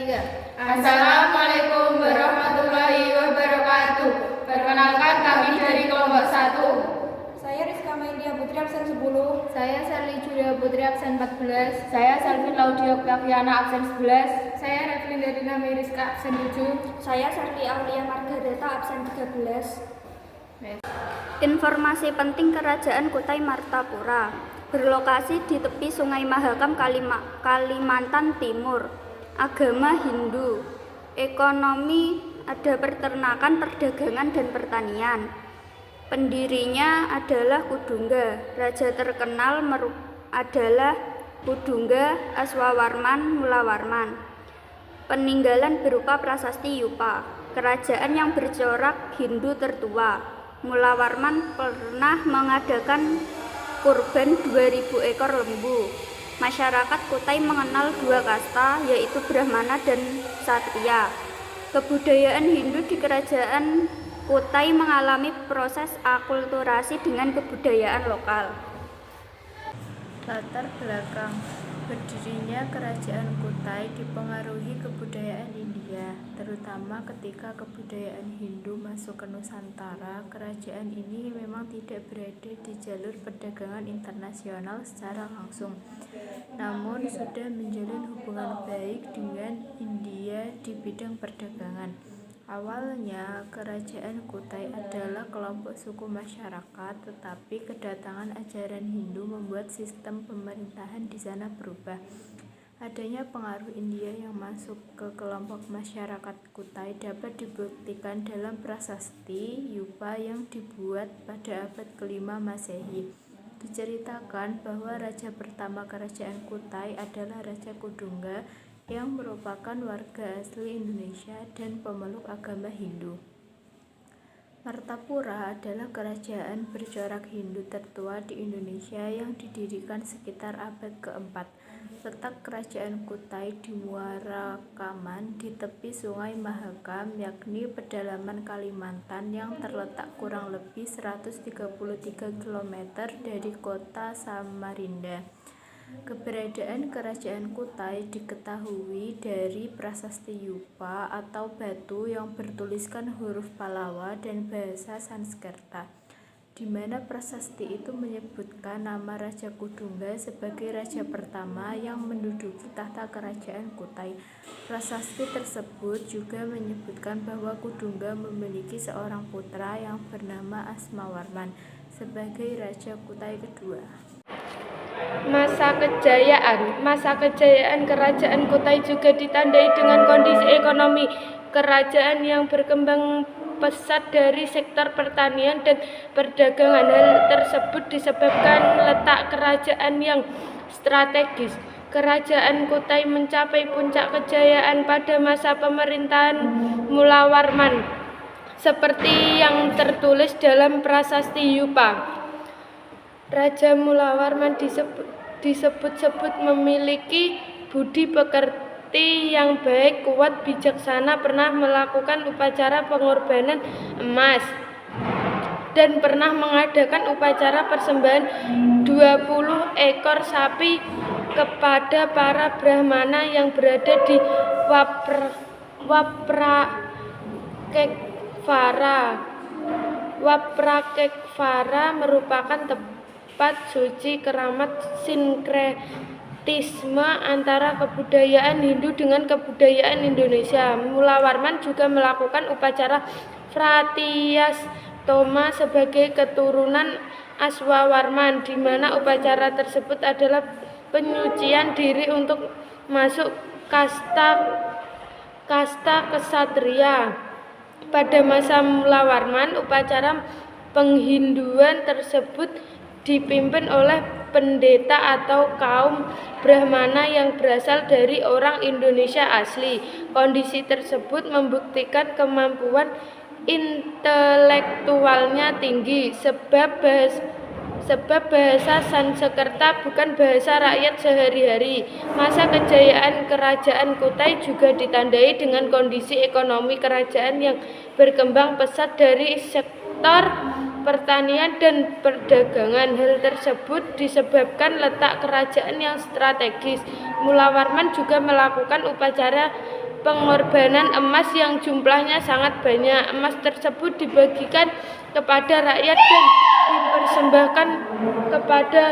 3. Assalamualaikum warahmatullahi wabarakatuh. Perkenalkan kami dari kelompok 1. Saya Rizka Maidia Putri absen 10. Saya Sally Julia Putri absen 14. Saya Selvin Laudia Oktaviana absen 11. Saya Revlin Darina Meriska absen 7. Saya Sarli Aulia Margareta absen 13. Informasi penting Kerajaan Kutai Martapura berlokasi di tepi Sungai Mahakam, Kalimantan Timur. Agama Hindu. Ekonomi ada peternakan, perdagangan, dan pertanian. Pendirinya adalah Kudungga. Raja terkenal adalah Kudungga Aswawarman Mulawarman. Peninggalan berupa prasasti Yupa. Kerajaan yang bercorak Hindu tertua. Mulawarman pernah mengadakan kurban 2000 ekor lembu. Masyarakat Kutai mengenal dua kasta, yaitu Brahmana dan Satria. Kebudayaan Hindu di Kerajaan Kutai mengalami proses akulturasi dengan kebudayaan lokal. Latar belakang berdirinya Kerajaan Kutai dipengaruhi kebudayaan India, terutama ketika kebudayaan Hindu masuk ke Nusantara. Kerajaan ini memang tidak berada di jalur perdagangan internasional secara langsung, namun sudah menjalin hubungan baik dengan India di bidang perdagangan. Awalnya, Kerajaan Kutai adalah kelompok suku masyarakat, tetapi kedatangan ajaran Hindu membuat sistem pemerintahan di sana berubah. Adanya pengaruh India yang masuk ke kelompok masyarakat Kutai dapat dibuktikan dalam prasasti Yupa yang dibuat pada abad ke-5 Masehi. Diceritakan bahwa raja pertama Kerajaan Kutai adalah Raja Kudungga yang merupakan warga asli Indonesia dan pemeluk agama Hindu. Martapura adalah kerajaan bercorak Hindu tertua di Indonesia yang didirikan sekitar abad ke-4. Letak Kerajaan Kutai di Muara Kaman di tepi Sungai Mahakam, yakni pedalaman Kalimantan yang terletak kurang lebih 133 km dari kota Samarinda. Keberadaan Kerajaan Kutai diketahui dari prasasti Yupa atau batu yang bertuliskan huruf Pallava dan bahasa Sanskerta, di mana prasasti itu menyebutkan nama Raja Kudungga sebagai raja pertama yang menduduki tahta Kerajaan Kutai. Prasasti tersebut juga menyebutkan bahwa Kudungga memiliki seorang putra yang bernama Asmawarman sebagai Raja Kutai kedua. Masa kejayaan Kerajaan Kutai juga ditandai dengan kondisi ekonomi kerajaan yang berkembang pesat dari sektor pertanian dan perdagangan. Hal tersebut disebabkan letak kerajaan yang strategis. Kerajaan Kutai mencapai puncak kejayaan pada masa pemerintahan Mulawarman, seperti yang tertulis dalam prasasti Yupa. Raja Mulawarman disebut-sebut memiliki budi pekerti yang baik, kuat, bijaksana, pernah melakukan upacara pengorbanan emas, dan pernah mengadakan upacara persembahan 20 ekor sapi kepada para Brahmana yang berada di Waprakekvara merupakan tempat suci keramat sinkretisme antara kebudayaan Hindu dengan kebudayaan Indonesia. Mulawarman juga melakukan upacara Pratyastoma sebagai keturunan Aswawarman, di mana upacara tersebut adalah penyucian diri untuk masuk kasta kesatria. Pada masa Mulawarman, upacara penghinduan tersebut dipimpin oleh pendeta atau kaum Brahmana yang berasal dari orang Indonesia asli. Kondisi tersebut membuktikan kemampuan intelektualnya tinggi, sebab bahasa Sanskerta bukan bahasa rakyat sehari-hari. Masa kejayaan Kerajaan Kutai juga ditandai dengan kondisi ekonomi kerajaan yang berkembang pesat dari sektor pertanian dan perdagangan. Hal tersebut disebabkan letak kerajaan yang strategis. Mulawarman juga melakukan upacara pengorbanan emas yang jumlahnya sangat banyak. Emas tersebut dibagikan kepada rakyat dan dipersembahkan kepada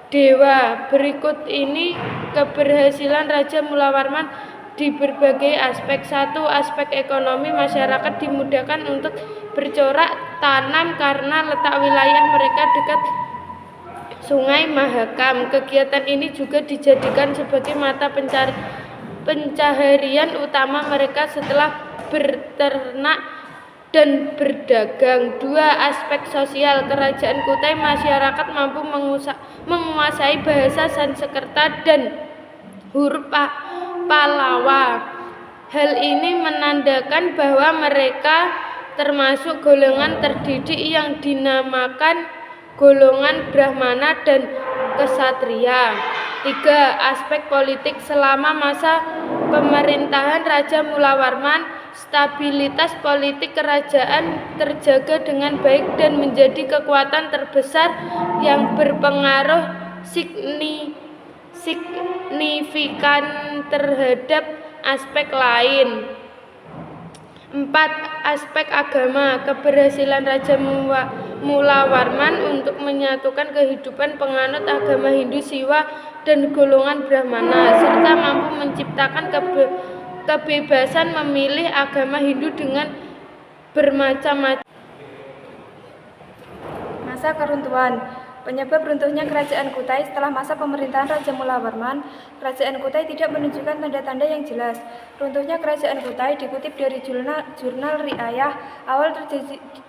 dewa. Berikut ini keberhasilan Raja Mula Warman di berbagai aspek. 1. Aspek ekonomi. Masyarakat dimudahkan untuk bercorak tanam karena letak wilayah mereka dekat Sungai Mahakam. Kegiatan ini juga dijadikan sebagai mata pencaharian utama mereka setelah berternak dan berdagang. 2. Aspek sosial. Kerajaan Kutai masyarakat mampu menguasai bahasa Sanskerta dan huruf Pallawa. Hal ini menandakan bahwa mereka termasuk golongan terdidik yang dinamakan golongan Brahmana dan Ksatria. 3. Aspek politik. Selama masa pemerintahan Raja Mula Warman, stabilitas politik kerajaan terjaga dengan baik dan menjadi kekuatan terbesar yang berpengaruh signifikan terhadap aspek lain. 4. Aspek agama. Keberhasilan Raja Mula Warman untuk menyatukan kehidupan penganut agama Hindu, Siwa, dan golongan Brahmana, serta mampu menciptakan kebebasan memilih agama Hindu dengan bermacam-macam. Masa keruntuhan. Penyebab runtuhnya Kerajaan Kutai setelah masa pemerintahan Raja Mula Warman, Kerajaan Kutai tidak menunjukkan tanda-tanda yang jelas. Runtuhnya Kerajaan Kutai dikutip dari jurnal Riayah. Awal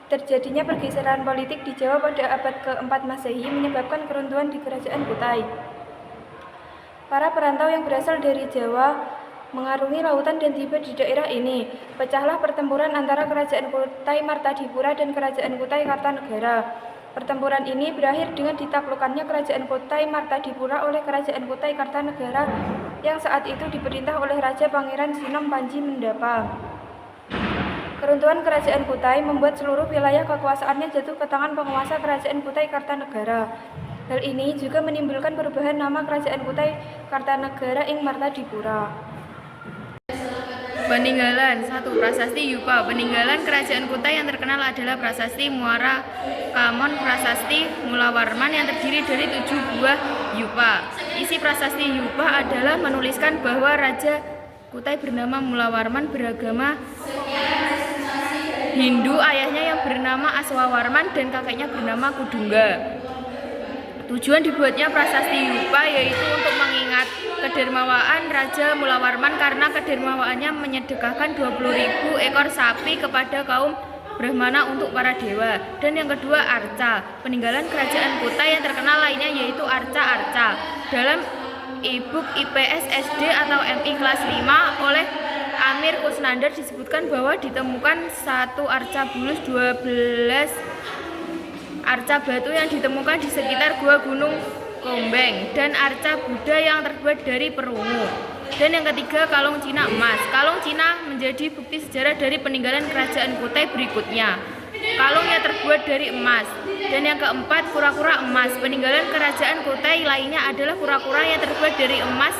terjadinya pergeseran politik di Jawa pada abad ke-4 Masehi menyebabkan keruntuhan di Kerajaan Kutai. Para perantau yang berasal dari Jawa mengarungi lautan dan tiba di daerah ini. Pecahlah pertempuran antara Kerajaan Kutai Martadipura dan Kerajaan Kutai Kartanegara. Pertempuran ini berakhir dengan ditaklukkannya Kerajaan Kutai Martadipura oleh Kerajaan Kutai Kartanegara yang saat itu diperintah oleh Raja Pangeran Sinom Panji Mendapa. Keruntuhan Kerajaan Kutai membuat seluruh wilayah kekuasaannya jatuh ke tangan penguasa Kerajaan Kutai Kartanegara. Hal ini juga menimbulkan perubahan nama Kerajaan Kutai Kartanegara ing Martadipura. Peninggalan. 1. Prasasti Yupa. Peninggalan Kerajaan Kutai yang terkenal adalah Prasasti Muara Kamon, Prasasti Mula Warman yang terdiri dari 7 buah Yupa. Isi Prasasti Yupa adalah menuliskan bahwa Raja Kutai bernama Mula Warman beragama Hindu, ayahnya yang bernama Aswawarman dan kakeknya bernama Kudungga. Tujuan dibuatnya Prasasti Yupa yaitu untuk mengingat kedermawaan Raja Mula Warman karena kedermawaannya menyedekahkan 20.000 ekor sapi kepada kaum Brahmana untuk para dewa. Dan yang kedua, arca. Peninggalan Kerajaan Kutai yang terkenal lainnya yaitu arca-arca. Dalam e-book IPS SD atau MI kelas 5 oleh Amir Kusnandar disebutkan bahwa ditemukan 1 arca bulus, 12 arca batu yang ditemukan di sekitar Gua Gunung Kombeng, dan arca Buddha yang terbuat dari perunggu. Dan yang ketiga, kalung Cina emas. Kalung Cina menjadi bukti sejarah dari peninggalan Kerajaan Kutai berikutnya. Kalungnya terbuat dari emas. Dan yang keempat, kura-kura emas. Peninggalan Kerajaan Kutai lainnya adalah kura-kura yang terbuat dari emas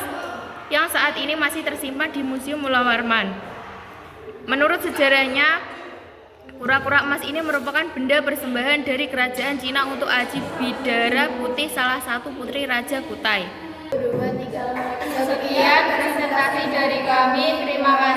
yang saat ini masih tersimpan di Museum Mula Warman. Menurut sejarahnya, kura-kura emas ini merupakan benda persembahan dari Kerajaan Cina untuk Aji Bidara Putih, salah satu putri Raja Kutai. Sekian presentasi dari kami. Terima kasih.